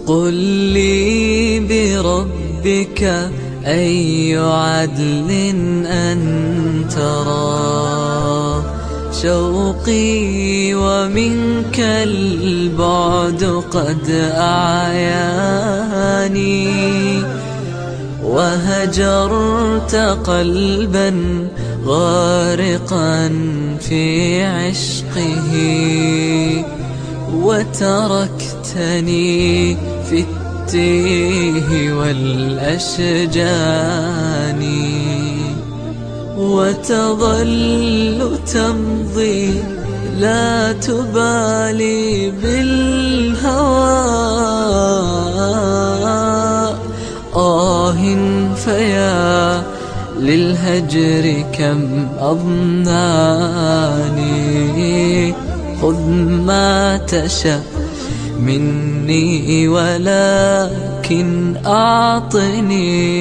قل لي بربك أي عدل أن ترى شوقي ومنك البعد قد أعياني، وهجرت قلبا غارقا في عشقه، وتركتني في التيه والأشجان، وتظل تمضي لا تبالي بالهوى. فيا للهجر كم أضناني، خذ ما تشاء مني ولكن أعطني